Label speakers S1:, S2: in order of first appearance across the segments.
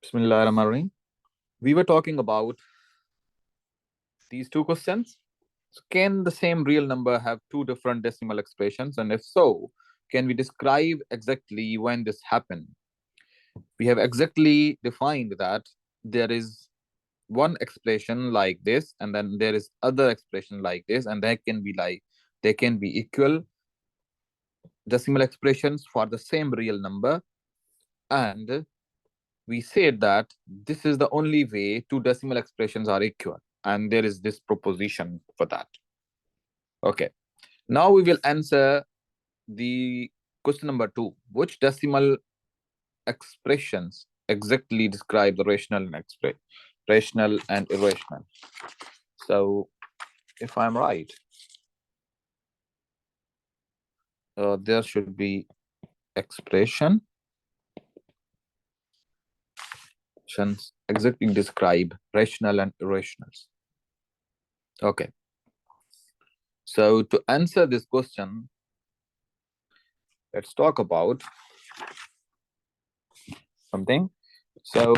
S1: Bismillahirrahmanirrahim. We were talking about these two questions. So can the same real number have two different decimal expressions? And if so, can we describe exactly when this happened? We have exactly defined that there is one expression like this, and then there is other expression like this, and they can be equal decimal expressions for the same real number. And we said that this is the only way two decimal expressions are equal, and there is this proposition for that. Okay, now we will answer the question number 2. Which decimal expressions exactly describe the rational and irrational? So if I'm right, there should be expressions exactly describe rational and irrationals. Okay, so to answer this question, let's talk about something. So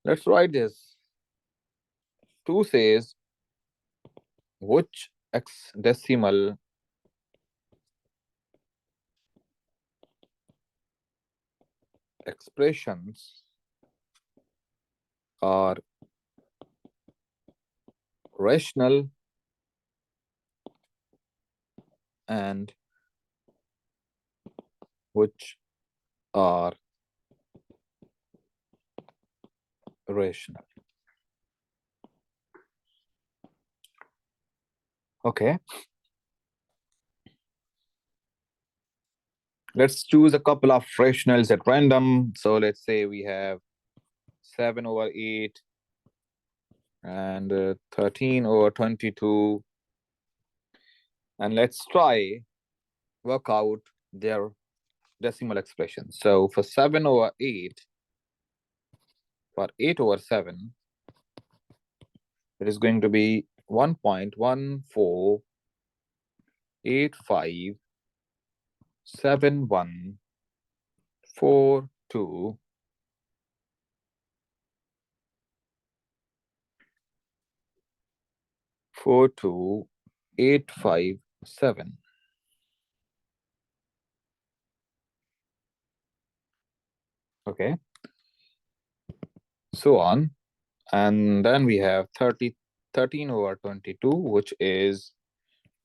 S1: let's write this. 2 says which decimal expressions are rational and which are irrational. Okay. Let's choose a couple of rationals at random. So let's say we have 7/8 and 13/22. And let's try work out their decimal expression. So for 7/8, for 8/7, it is going to be 1.14857142 42857. Okay. So on. And then we have 13/22, which is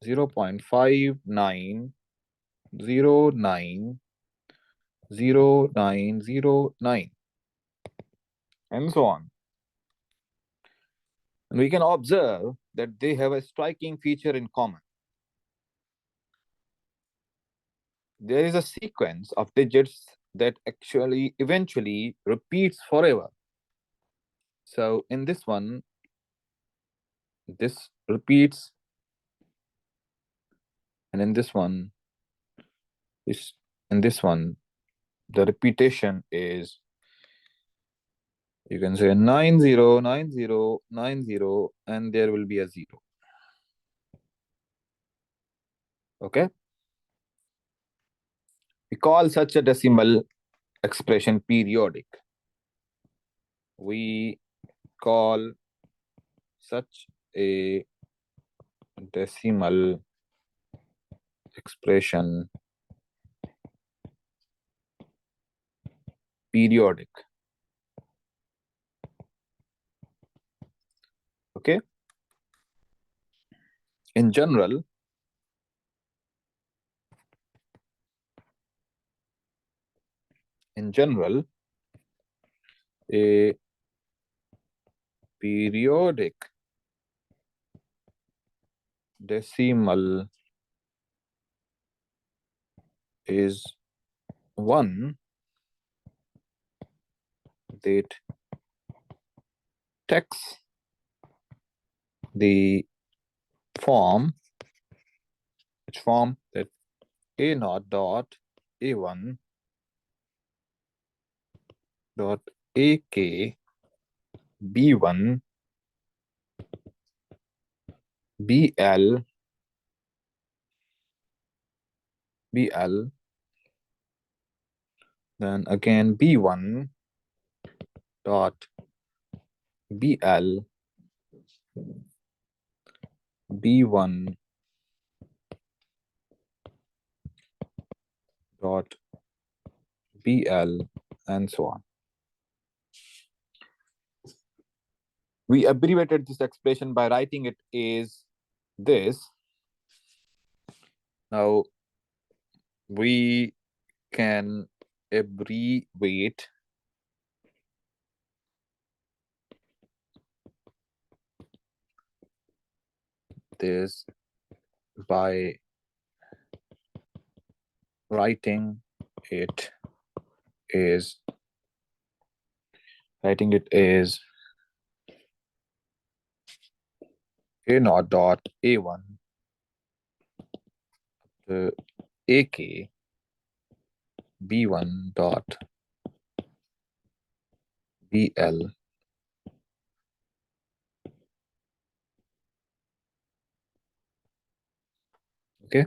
S1: 0.59090909, and so on. And we can observe that they have a striking feature in common. There is a sequence of digits that actually eventually repeats forever. So in this one, this repeats, and in this one, the repetition is, you can say 909090, and there will be a 0. Okay. We call such a decimal expression periodic. We call such a decimal expression periodic. Okay. In general, a periodic decimal is one that takes the form, which form that A0 dot A1 dot AK B1 BL Then again B1 dot BL, B1 dot BL, and so on. We abbreviated this expression by writing it as this. Now we can abbreviate this by writing it as A naught dot A1 to AK B1 dot BL. Okay.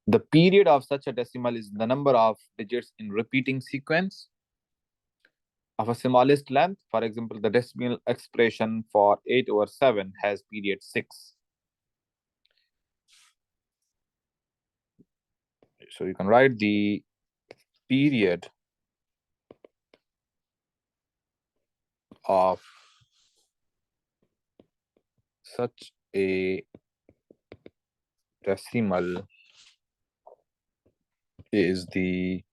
S1: The period of such a decimal is the number of digits in repeating sequence of a smallest length. For example, the decimal expression for 8/7 has period 6. So you can write the period of such a decimal is the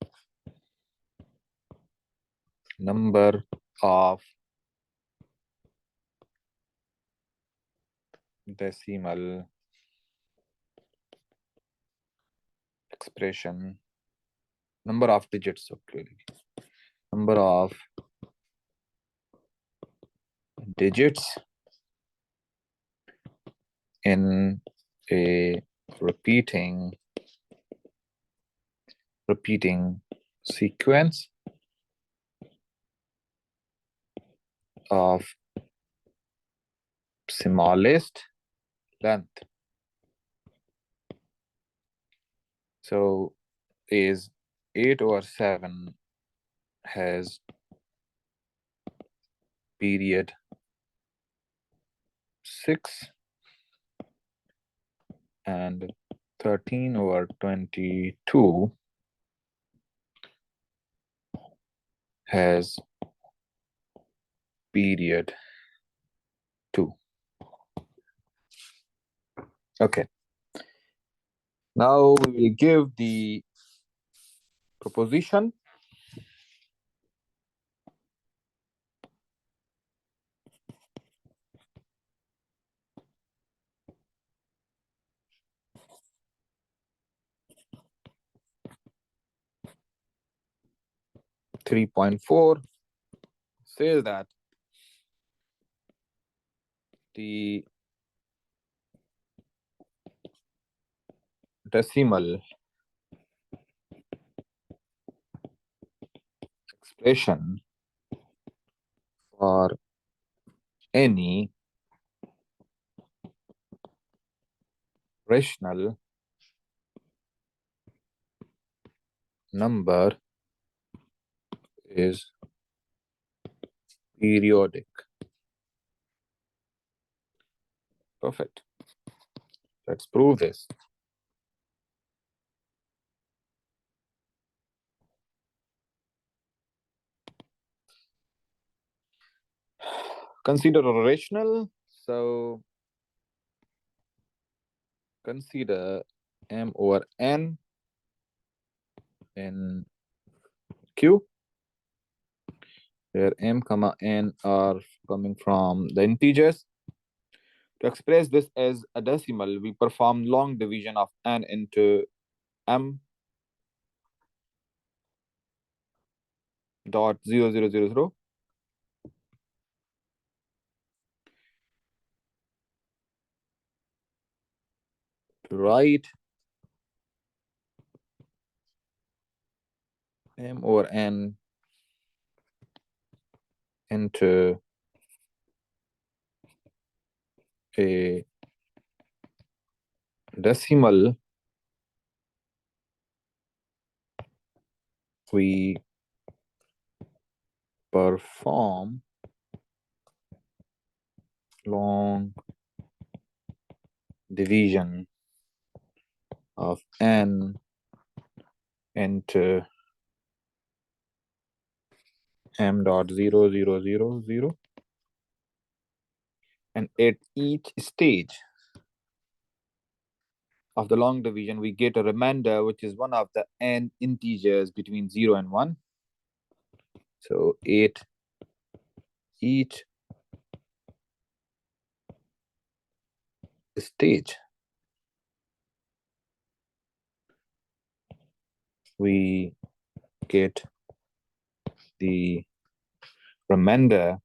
S1: number of decimal expression, number of digits, okay, number of digits in a repeating sequence of smallest length. So is 8/7 has period 6 and 13/22 has period 2. Okay. Now we will give the proposition. Three point four says that the decimal expression for any rational number is periodic. Perfect. Let's prove this. Consider a rational. So consider m over n in Q, where m comma n are coming from the integers. To express this as a decimal, we perform long division of n into m dot 0000. To write m over n into a decimal, we perform long division of n into m dot 0, 0, 0, 0. And at each stage of the long division, we get a remainder, which is one of the n integers between 0 and 1. So at each stage, we get the remainder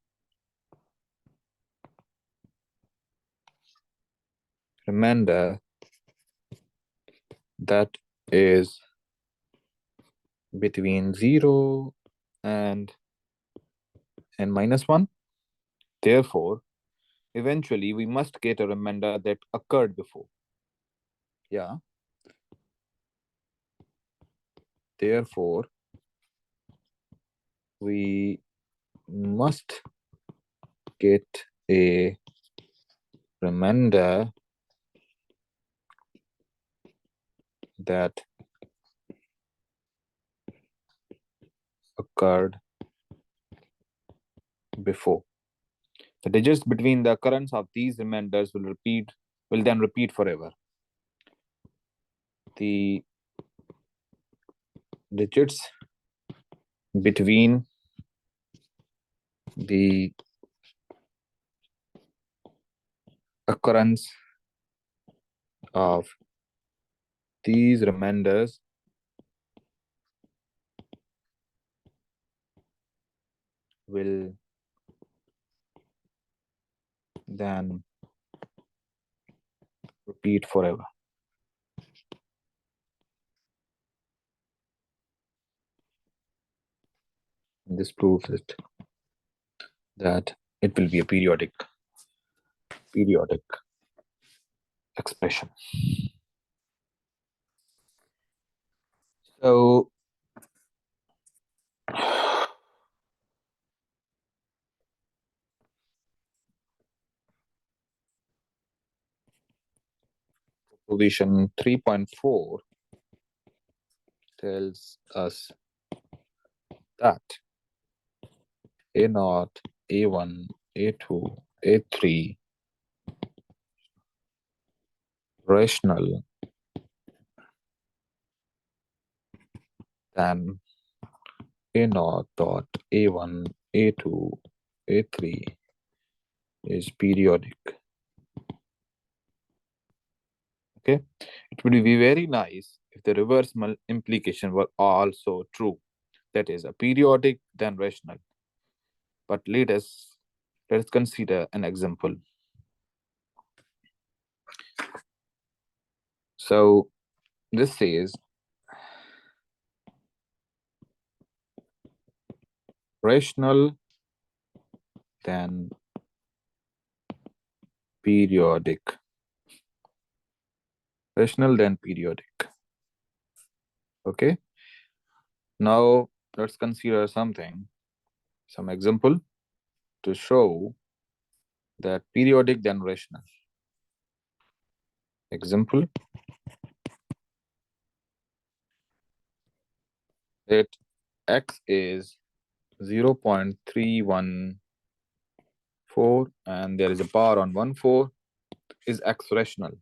S1: that is between 0 and n minus 1. Therefore, eventually we must get a remainder that occurred before. Yeah. Therefore, we must get a remainder that occurred before. The digits between the occurrence of these remainders will then repeat forever. The digits between the occurrence of these remainders will then repeat forever. This proves it that it will be a periodic expression. So proposition 3.4 tells us that A0, A1, A2, A3 rational than A0 dot A1, A2, A3 is periodic. Okay, it would be very nice if the reverse implication were also true. That is, a periodic then rational. But let us consider an example. So this says rational then periodic. Rational then periodic. Okay. Now let's consider some example to show that periodic then rational. Example, that x is 0.314 and there is a bar on 14. Is x rational?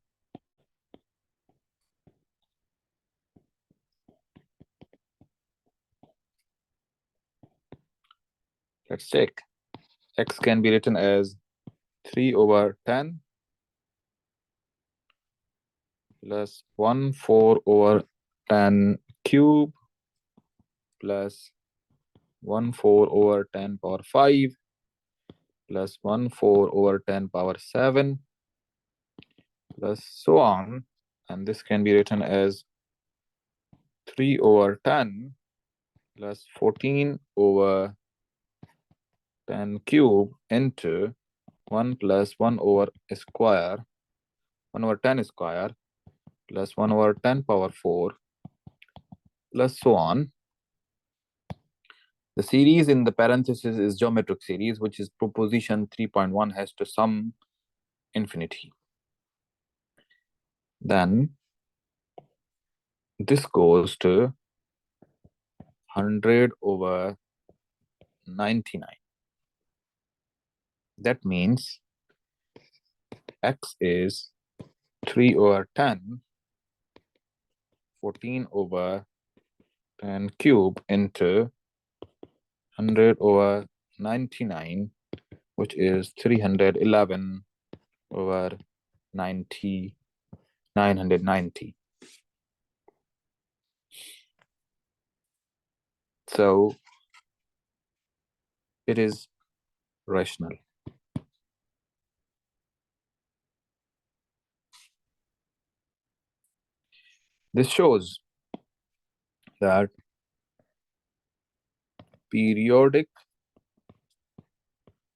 S1: Let's check. X can be written as 3/10 plus 14/10 cube plus 14/10 power 5 plus 14/10 power 7 plus so on. And this can be written as 3/10 plus 14/10 cube into 1 plus 1/10 square plus 1/10 power 4 plus so on. The series in the parenthesis is geometric series, which is proposition 3.1 has to sum infinity. Then this goes to 100 over 99. That means x is 3 over 10, 14 over 10 cube into 100 over 99, which is 311 over 90, 990. So it is rational. This shows that periodic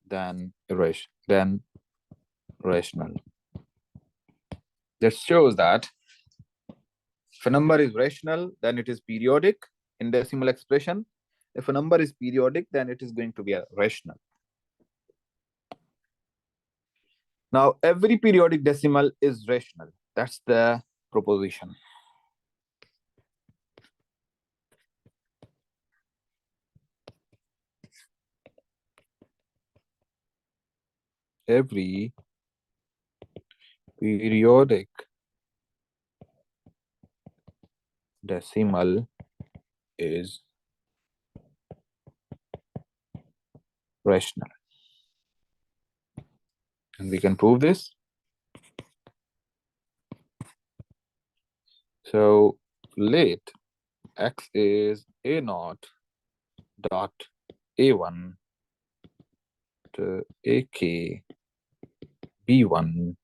S1: than rational. That shows that if a number is rational, then it is periodic in decimal expression. If a number is periodic, then it is going to be a rational. Now, every periodic decimal is rational. That's the proposition. Every periodic decimal is rational. And we can prove this. So let x is a naught dot a1 to ak b1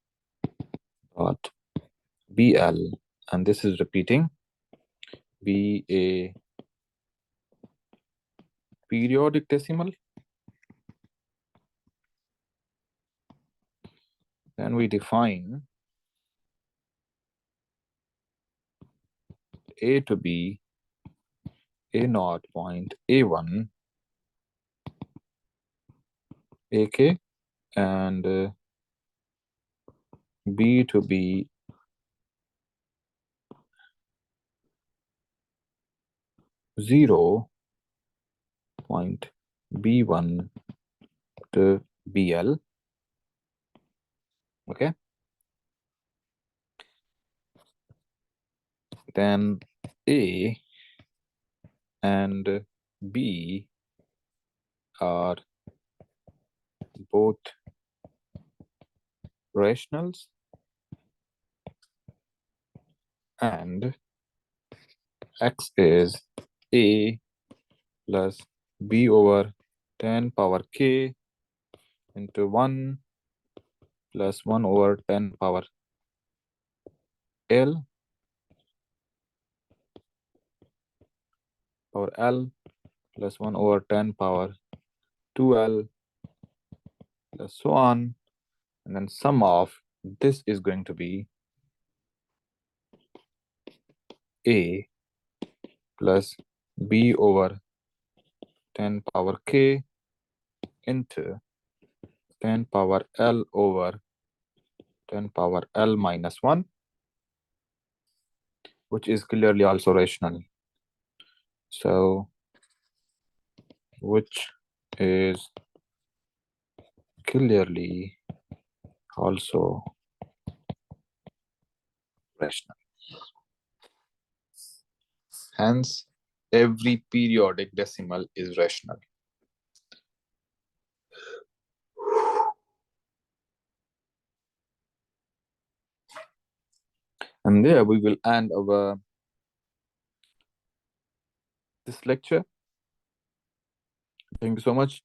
S1: dot bl, and this is repeating, be a periodic decimal. Then we define a to be a naught point a1 ak and b to be zero point b1 to bl. Okay. Then a and b are both rationals, and x is a plus b over 10 power k into 1 plus 1 over 10 power l plus 1 over 10 power 2l plus so on, and then sum of this is going to be a plus b over 10 power k into 10 power l over 10 power l minus 1, which is clearly also rational. So, which is clearly also rational. Hence, every periodic decimal is rational. And there we will end our this lecture. Thank you so much.